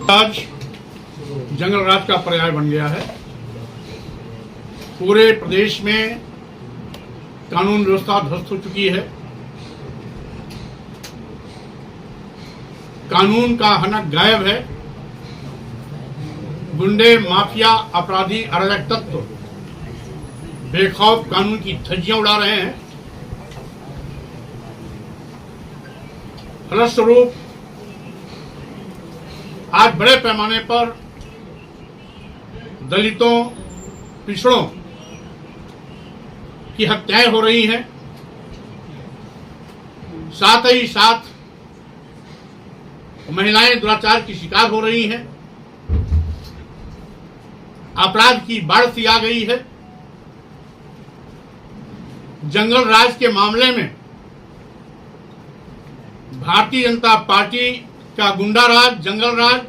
आज जंगल राज का पर्याय बन गया है। पूरे प्रदेश में कानून व्यवस्था ध्वस्त हो चुकी है। कानून का हनक गायब है। गुंडे, माफिया, अपराधी, अराजक तत्व बेखौफ कानून की धज्जियां उड़ा रहे हैं। फलस्वरूप आज बड़े पैमाने पर दलितों, पिछड़ों की हत्याएं हो रही हैं। साथ ही साथ महिलाएं दुराचार की शिकार हो रही हैं। अपराध की बाढ़ सी आ गई है। जंगल राज के मामले में भारतीय जनता पार्टी का गुंडा राज, जंगल राज,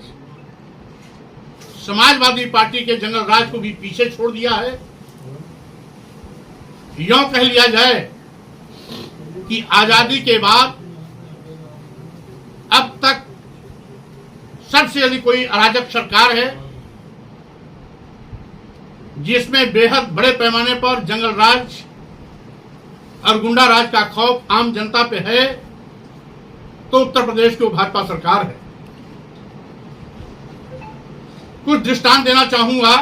समाजवादी पार्टी के जंगल राज को भी पीछे छोड़ दिया है। यूं कह लिया जाए कि आजादी के बाद अब तक सबसे अधिक कोई अराजक सरकार है जिसमें बेहद बड़े पैमाने पर जंगल राज और गुंडा राज का खौफ आम जनता पे है, तो उत्तर प्रदेश की भाजपा सरकार है। कुछ दृष्टांत देना चाहूंगा।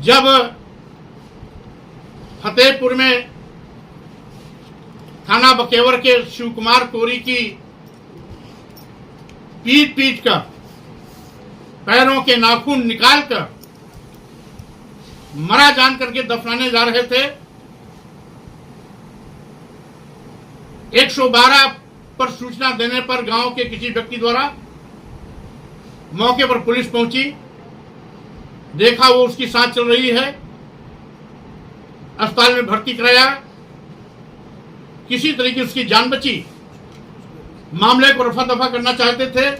जब फतेहपुर में थाना बकेवर के शिव कुमार कोरी की पीट पीट कर पैरों के नाखून निकालकर मरा जान करके दफनाने जा रहे थे, 112 पर सूचना देने पर गांव के किसी व्यक्ति द्वारा मौके पर पुलिस पहुंची। देखा वो उसकी सांस चल रही है, अस्पताल में भर्ती कराया। किसी तरीके उसकी जान बची। मामले को रफा दफा करना चाहते थे।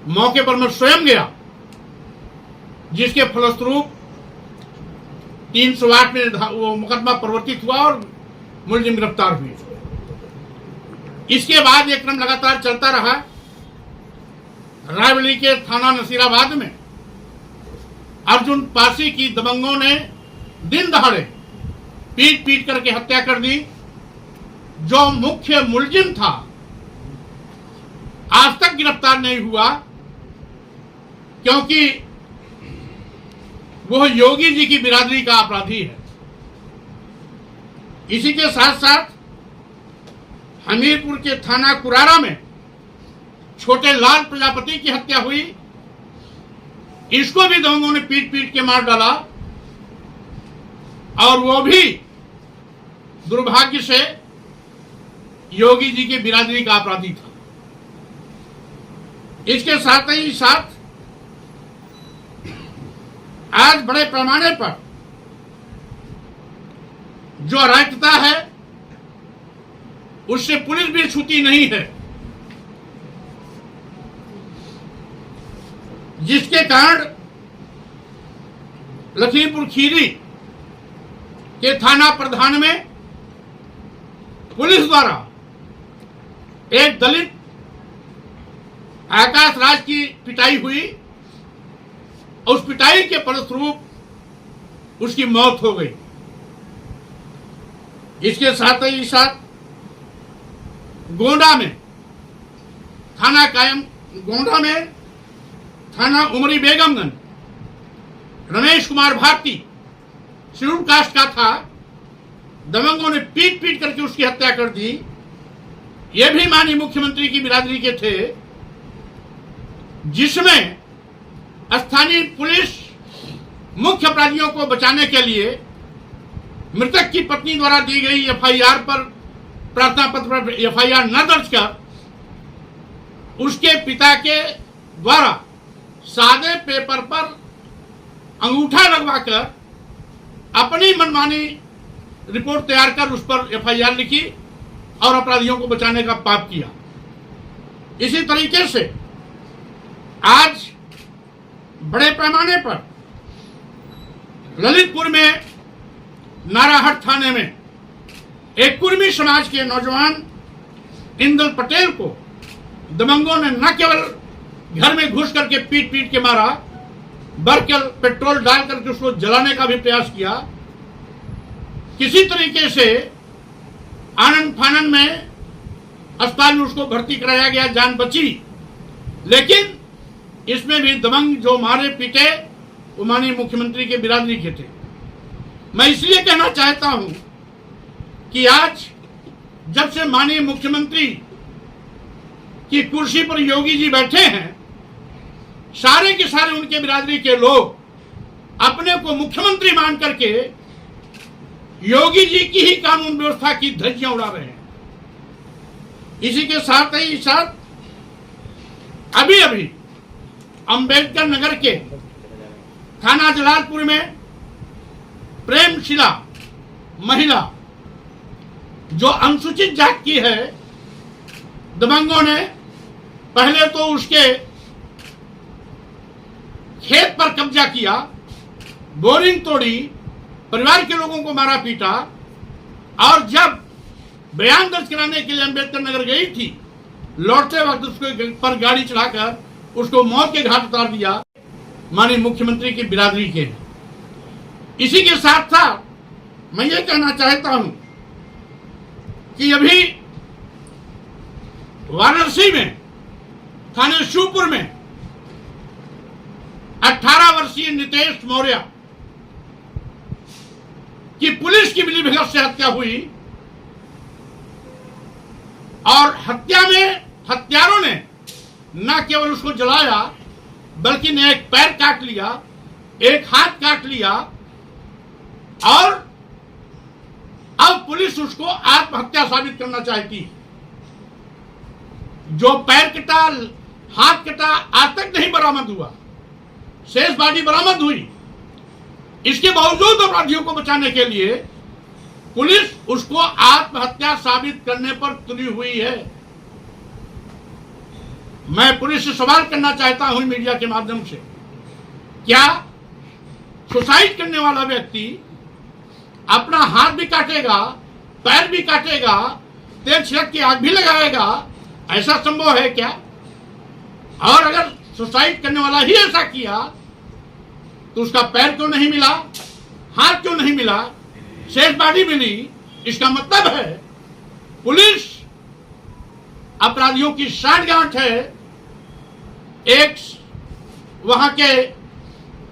मौके पर मैं स्वयं गया, जिसके फलस्वरूप 308 में वो मुकदमा प्रवर्तित हुआ और मुलजिम गिरफ्तार हुए। इसके बाद ये क्रम लगातार चलता रहा। रायबरेली के थाना नसीराबाद में अर्जुन पासी की दबंगों ने दिन दहाड़े पीट पीट करके हत्या कर दी। जो मुख्य मुलजिम था आज तक गिरफ्तार नहीं हुआ, क्योंकि वह योगी जी की बिरादरी का अपराधी है। इसी के साथ साथ हमीरपुर के थाना कुरारा में छोटे लाल प्रजापति की हत्या हुई। इसको भी दबंगों ने पीट पीट के मार डाला और वो भी दुर्भाग्य से योगी जी की बिरादरी का अपराधी था। इसके साथ ही साथ आज बड़े पैमाने पर जो अराजकता है उससे पुलिस भी छूती नहीं है, जिसके कारण लखीमपुर खीरी के थाना प्रधान में पुलिस द्वारा एक दलित आकाश राज की पिटाई हुई। उस पिटाई के फलस्वरूप उसकी मौत हो गई। इसके साथ ही साथ गोंडा में थाना उमरी बेगमगंज रमेश कुमार भारती शेड्यूल कास्ट का था। दबंगों ने पीट पीट करके उसकी हत्या कर दी। ये भी माननीय मुख्यमंत्री की बिरादरी के थे, जिसमें स्थानीय पुलिस मुख्य अपराधियों को बचाने के लिए मृतक की पत्नी द्वारा दी गई एफआईआर पर, प्रार्थना पत्र पर एफआईआर न दर्ज कर उसके पिता के द्वारा सादे पेपर पर अंगूठा लगवाकर अपनी मनमानी रिपोर्ट तैयार कर उस पर एफआईआर लिखी और अपराधियों को बचाने का पाप किया। इसी तरीके से आज बड़े पैमाने पर ललितपुर में नाराहट थाने में एक कुर्मी समाज के नौजवान इंदल पटेल को दबंगों ने न केवल घर में घुस करके पीट पीट के मारा, बल्कि पेट्रोल डाल करके उसको जलाने का भी प्रयास किया। किसी तरीके से आनंद फानन में अस्पताल में उसको भर्ती कराया गया, जान बची। लेकिन इसमें भी दबंग जो मारे पीटे वो माननीय मुख्यमंत्री के बिरादरी के थे। मैं इसलिए कहना चाहता हूं कि आज जब से माननीय मुख्यमंत्री की कुर्सी पर योगी जी बैठे हैं, सारे के सारे उनके बिरादरी के लोग अपने को मुख्यमंत्री मान करके योगी जी की ही कानून व्यवस्था की धज्जियां उड़ा रहे हैं। इसी के साथ ही साथ अभी अभी अंबेडकर नगर के थाना जलालपुर में प्रेमशिला महिला जो अनुसूचित जाति की है, दबंगों ने पहले तो उसके खेत पर कब्जा किया, बोरिंग तोड़ी, परिवार के लोगों को मारा पीटा, और जब बयान दर्ज कराने के लिए अंबेडकर नगर गई थी, लौटते वक्त उसके पर गाड़ी चढ़ाकर उसको मौत के घाट उतार दिया। माननीय मुख्यमंत्री की बिरादरी के। इसी के साथ साथ मैं ये कहना चाहता हूं कि अभी वाराणसी में थाने शिवपुर में 18 वर्षीय नितेश मौर्य की पुलिस की मिलीभगत से हत्या हुई, और हत्या में हत्यारों ने न केवल उसको जलाया बल्कि ने एक पैर काट लिया, एक हाथ काट लिया, और अब पुलिस उसको आत्महत्या साबित करना चाहती है। जो पैर कटा, हाथ कटा, आज तक नहीं बरामद हुआ, शेष बॉडी बरामद हुई। इसके बावजूद अपराधियों को बचाने के लिए पुलिस उसको आत्महत्या साबित करने पर तुली हुई है। मैं पुलिस से सवाल करना चाहता हूं मीडिया के माध्यम से, क्या सुसाइड करने वाला व्यक्ति अपना हाथ भी काटेगा, पैर भी काटेगा, तेल छिड़क की आग भी लगाएगा? ऐसा संभव है क्या? और अगर सुसाइड करने वाला ही ऐसा किया तो उसका पैर क्यों नहीं मिला, हाथ क्यों नहीं मिला, शेष बॉडी मिली? इसका मतलब है पुलिस अपराधियों की साठगांठ है। एक वहां के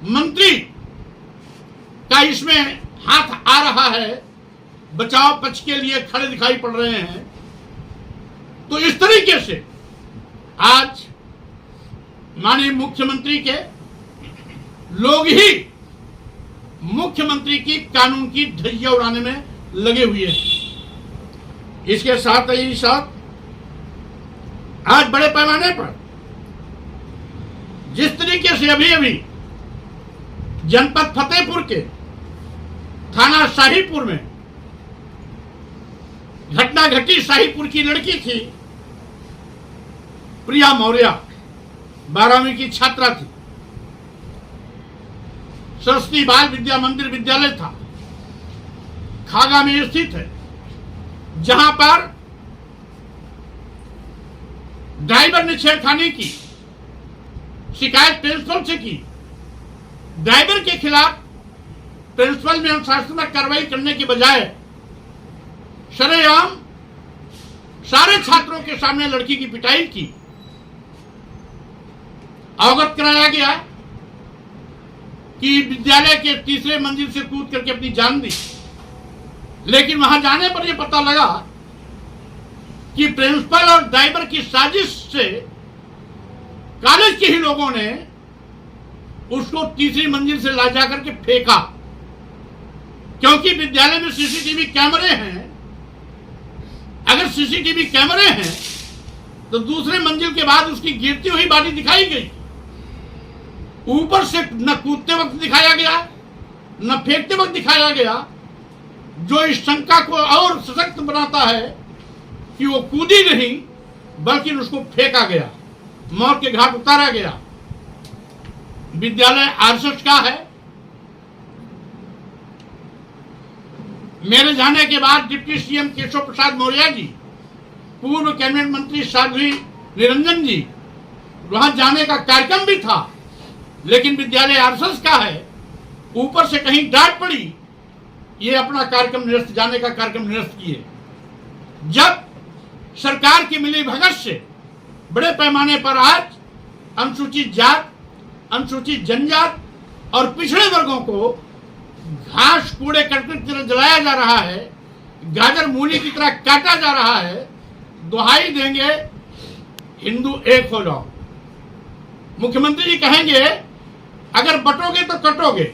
मंत्री का इसमें हाथ आ रहा है, बचाव पक्ष के लिए खड़े दिखाई पड़ रहे हैं। तो इस तरीके से आज माननीय मुख्यमंत्री के लोग ही मुख्यमंत्री की कानून की धज्जियां उड़ाने में लगे हुए हैं। इसके साथ ही साथ आज बड़े पैमाने पर जिस तरीके से अभी अभी जनपद फतेहपुर के थाना शाहीपुर में घटना घटी, शाहीपुर की लड़की थी प्रिया मौर्य, 12वीं की छात्रा थी। सरस्वती बाल विद्या मंदिर विद्यालय था, खागा में स्थित है, जहां पर ड्राइवर ने छेड़खानी की, शिकायत प्रिंसिपल से की। ड्राइवर के खिलाफ प्रिंसिपल में अनुशासनात्मक कार्रवाई करने के बजाय शरेआम सारे छात्रों के सामने लड़की की पिटाई की। अवगत कराया गया कि विद्यालय के तीसरे मंजिल से कूद करके अपनी जान दी, लेकिन वहां जाने पर यह पता लगा कि प्रिंसिपल और ड्राइवर की साजिश से कॉलेज के ही लोगों ने उसको तीसरी मंजिल से ला जाकर के फेंका। क्योंकि विद्यालय में सीसीटीवी कैमरे हैं, अगर सीसीटीवी कैमरे हैं तो दूसरे मंजिल के बाद उसकी गिरती हुई बॉडी दिखाई गई। ऊपर से न कूदते वक्त दिखाया गया, न फेंकते वक्त दिखाया गया, जो इस शंका को और सशक्त बनाता है कि वो कूदी नहीं बल्कि उसको फेंका गया, मौत के घाट उतारा गया। विद्यालय आरएसएस का है। मेरे जाने के बाद डिप्टी सीएम केशव प्रसाद मौर्य जी, पूर्व कैबिनेट मंत्री साध्वी निरंजन जी, वहां जाने का कार्यक्रम भी था, लेकिन विद्यालय आरएसएस का है, ऊपर से कहीं डांट पड़ी, ये अपना कार्यक्रम निरस्त, जाने का कार्यक्रम निरस्त किए। जब सरकार की मिली भगत से बड़े पैमाने पर आज अनुसूचित जात, अनुसूचित जनजात और पिछड़े वर्गों को घास कूड़े करकट की तरह जलाया जा रहा है, गाजर मूली की तरह काटा जा रहा है, दुहाई देंगे हिंदू एक हो जाओ। मुख्यमंत्री जी कहेंगे अगर बटोगे तो कटोगे।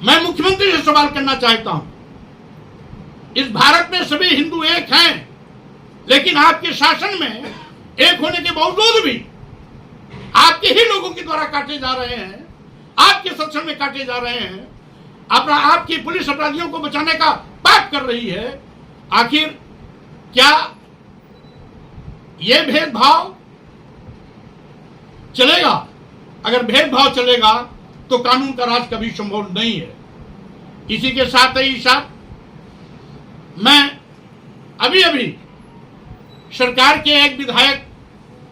मैं मुख्यमंत्री से सवाल करना चाहता हूं, इस भारत में सभी हिंदू एक हैं, लेकिन आपके शासन में एक होने के बावजूद भी आपके ही लोगों के द्वारा काटे जा रहे हैं, आपके शासन में काटे जा रहे हैं। आपकी पुलिस अपराधियों को बचाने का पाप कर रही है। आखिर क्या यह भेदभाव चलेगा? अगर भेदभाव चलेगा तो कानून का राज कभी संभव नहीं है। इसी के साथ ही साथ मैं अभी सरकार के एक विधायक,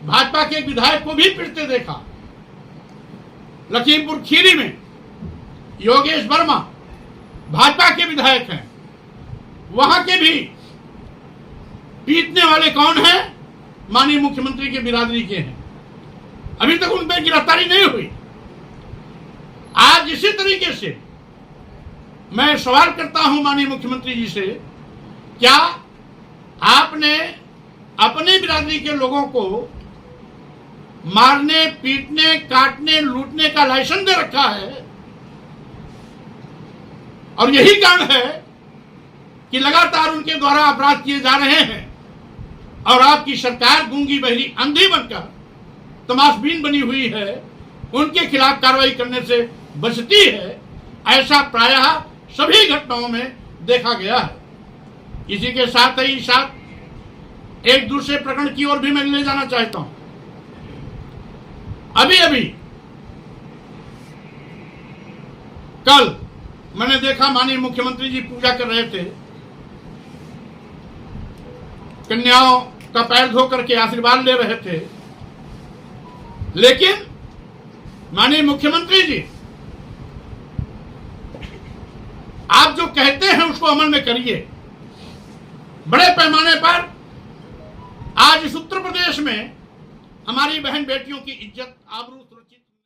भाजपा के एक विधायक को भी पिटते देखा। लखीमपुर खीरी में योगेश वर्मा भाजपा के विधायक हैं, वहां के भी पीटने वाले कौन हैं? माननीय मुख्यमंत्री के बिरादरी के हैं। अभी तक उन पर गिरफ्तारी नहीं हुई। आज इसी तरीके से मैं सवाल करता हूं माननीय मुख्यमंत्री जी से, क्या आपने अपने बिरादरी के लोगों को मारने, पीटने, काटने, लूटने का लाइसेंस दे रखा है? और यही कारण है कि लगातार उनके द्वारा अपराध किए जा रहे हैं और आपकी सरकार गूंगी बहरी अंधी बनकर तमाशबीन बनी हुई है, उनके खिलाफ कार्रवाई करने से बचती है। ऐसा प्रायः सभी घटनाओं में देखा गया है। इसी के साथ ही साथ एक दूसरे प्रकरण की ओर भी मैं ले जाना चाहता हूं। अभी कल मैंने देखा माननीय मुख्यमंत्री जी पूजा कर रहे थे, कन्याओं का पैर धो करके आशीर्वाद ले रहे थे, लेकिन माननीय मुख्यमंत्री जी, आप जो कहते हैं उसको अमल में करिए। बड़े पैमाने पर आज इस उत्तर प्रदेश में हमारी बहन बेटियों की इज्जत, आबरू